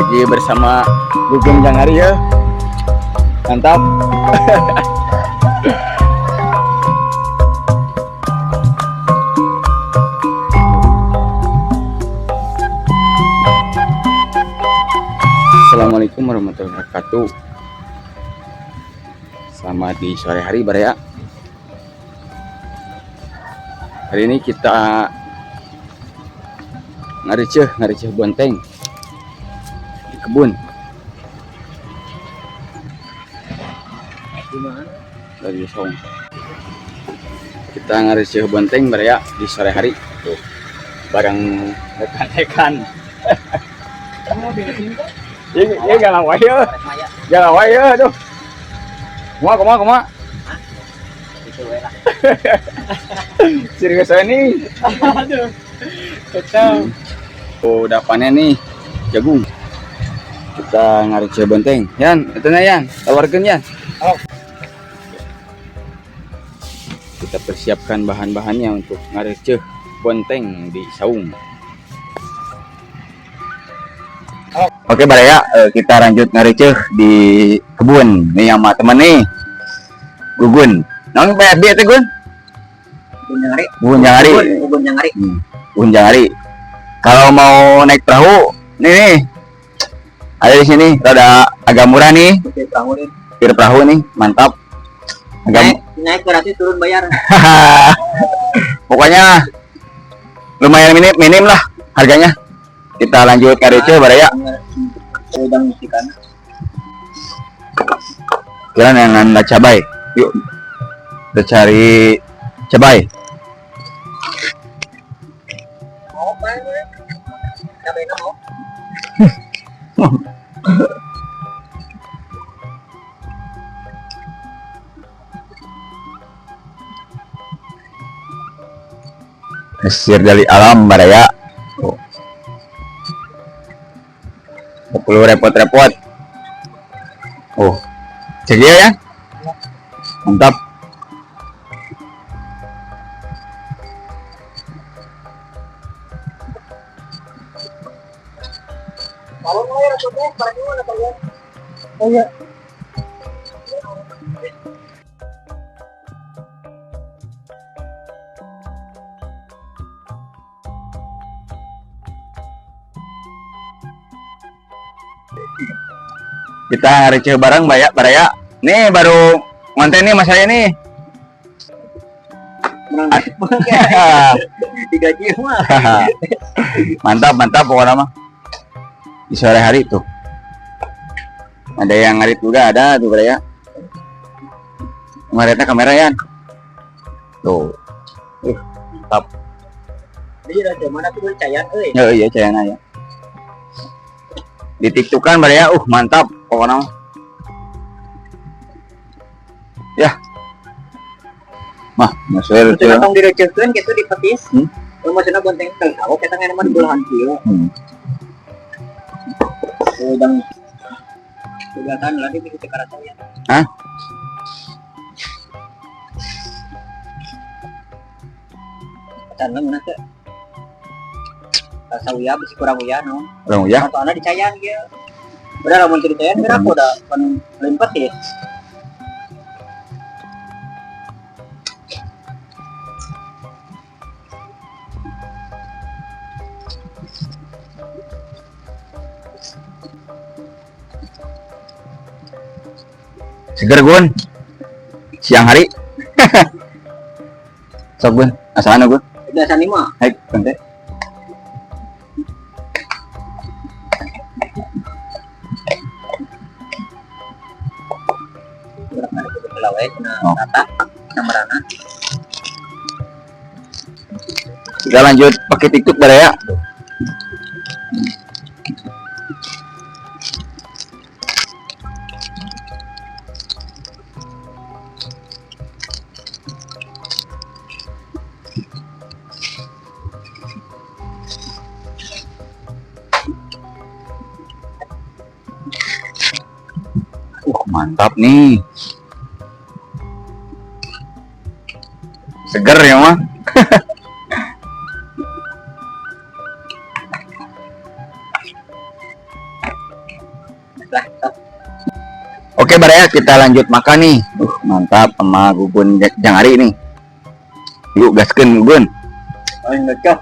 lagi bersama Gugum Jangari ya. Mantap. Assalamualaikum warahmatullahi wabarakatuh. Selamat di sore hari Baraya. Hari ini kita ngariceh bonteng di kebun. Dari Song. Kita ngariceh bonteng Baraya di sore hari. Tuh. Bareng rekan-rekan. Iya galang wae. Galang wae aduh. Kumaha? Itu we lah. Serius ini. Aduh. Kacau. Oh, udah panen nih jagung. Kita ngariceh bonteng. Yan, itu na Yan. Tawarkeun Yan. Oh. Kita persiapkan bahan-bahannya untuk ngariceh bonteng di saung. Oke Baraya, kita lanjut ngariceh di kebun. Nih sama temen nih, Gugun. Nang BRB teh Gun? Gugun Jangari. Kalau mau naik perahu, nih ada di sini. Rada agak murah nih. Kir perahu nih, mantap. Naik berarti turun bayar. Pokoknya lumayan minim lah harganya. Kita lanjut ngariceh Baraya. Udang ikan. Kira yang anda cabai. Yuk. Kita cari cabai. Mau apa ini? Cabai mau. Hasil dari alam Baraya. Oh. Perlu repot-repot. Oh, ceria ya, mantap. Kalau mau ya repotnya pada mana kalian? Oh iya. Kita ngariceh bareng Baraya. Nih baru konten nih mas saya nih. Digaji mah. Mantap pokoknya mah. Di sore hari tuh. Ada yang ngarit juga ada tuh Baraya. Ngaritnya kamera ya. Tuh. Mantap. Jadi ada mana tuh cayan euy. Iya cayan aja. Di tiktukan Baraya, mantap pokoknya. Ya. Mah, masuk itu tong direcehkeun kitu dipetis. Maksudna bonteng teh tahu kita ngana mah di belahan kieu. Udang. Udang lagi di sekarang saya. Hah? Tanam mana teh? Rasa uya bisi kurang uya no. Kurang uya? Soalnya dicayan dia. Udah lamun dicayan kira aku udah limpet ya. Seger Gun. Siang hari. Sok Gun, asalana Gun. Biasa nih mah. Hai, konten. Kita lanjut pakai TikTok Baraya. Mantap nih. Seger ya mah. Oke Baraya, kita lanjut makan nih. Mantap sama Gugun Jangari nih. Yuk gaskeun Gugun. Paling ngecok.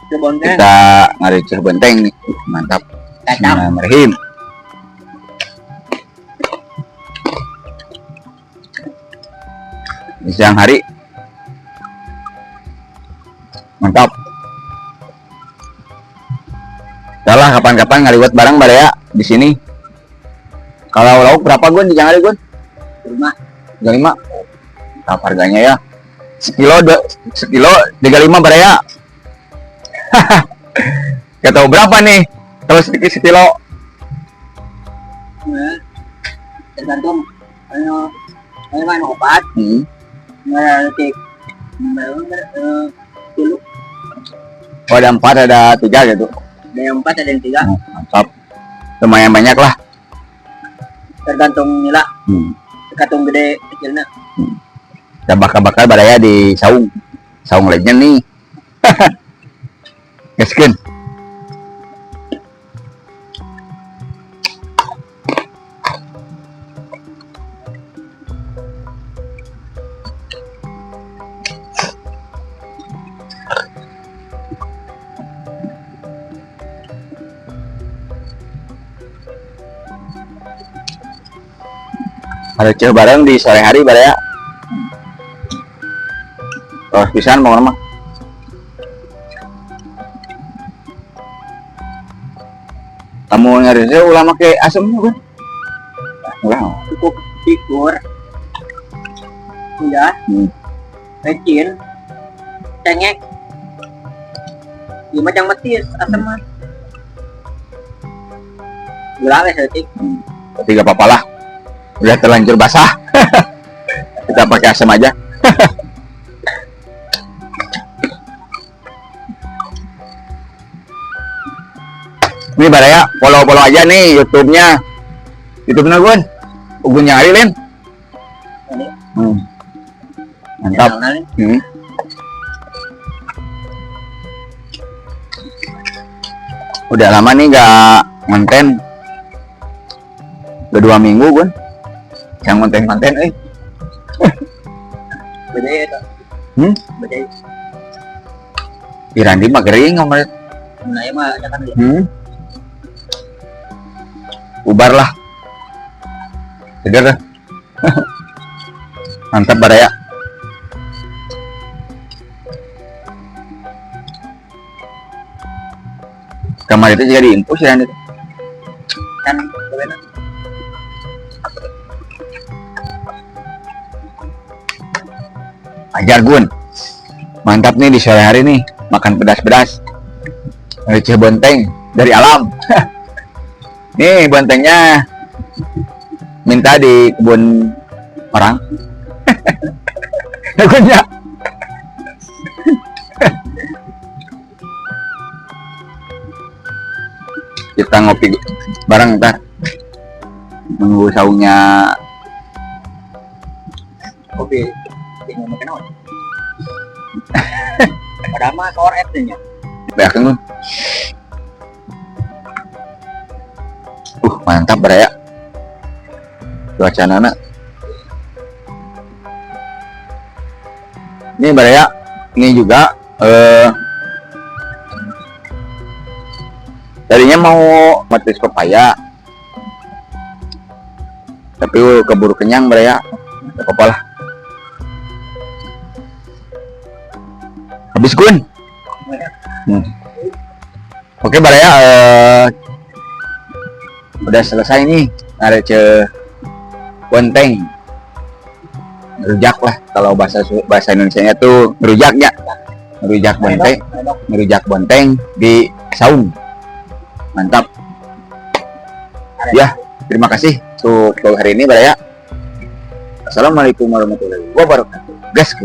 Kebonteng. Kita ngariceh benteng nih. Mantap. Bismillahirrahmanirrahim. Siang hari. Mantap. Salah kapan-kapan ngaliwat barang Baraya di sini. Kalau lauk berapa Gun di Jangari Gun? 5. 35. Berapa harganya ya? Sekilo 35 Baraya. Gak tahu berapa nih kalau sedikit sekilo. Nah, tergantung mana obat. Nanti dulu Oh, ada 4 ada 3 gitu. ada yang 4 ada yang 3. Mantap. Lumayan banyak lah. Tergantung nila. Tergantung gede kecilnya. Kita bakar-bakar Baraya di saung. Saung legend nih. Gaskeun. Ada ceh bareng di sore hari Baraya. Oh, pisan mau nama. Kamu ngarisnya ulah make asem Gun? Ulah. Cukup pikur. Udah. Kecil. Cengek. Gimana yang metis asam mah. Gula wes setik. Tapi gak apa-apa lah. Udah terlanjur basah. Kita pakai asam aja. Ini Baraya, follow aja nih YouTube-nya. YouTube-nya Gun. Gugun Jangari Lin. Mantap. Udah lama nih gak ngonten. Udah 2 minggu Gun. Yang konten-konten Bedanya itu. Bedanya. Irandi mah kering ngomong. Nah, ya mah ada kan dia. Ubar lah. Seger dah. Mantap Baraya. Kamar itu juga diinfus ya itu. Kan benar. Ajar Gun. Mantap nih di sore hari nih. Makan pedas-pedas. Receh bonteng dari alam. Nih bontengnya minta di kebun orang. Gunnya. Kita ngopi bareng ntar. Menunggu saungnya. Kopi. Tinggal makan apa? Padahal mah core app-nya. Bayangkan Gun. Mantap Baraya. Cuaca nana. Ini Baraya. Ini juga tadinya mau metis pepaya. Tapi keburu kenyang Baraya. Gak apa-apa lah. Habis Gun. Oke Baraya, udah selesai nih ngarece bonteng. Ngerujak lah kalau bahasa Indonesianya tuh ngerujaknya. Ngerujak bonteng di saung. Mantap. Ya, terima kasih untuk hari ini Baraya. Assalamualaikum warahmatullahi wabarakatuh. Gas.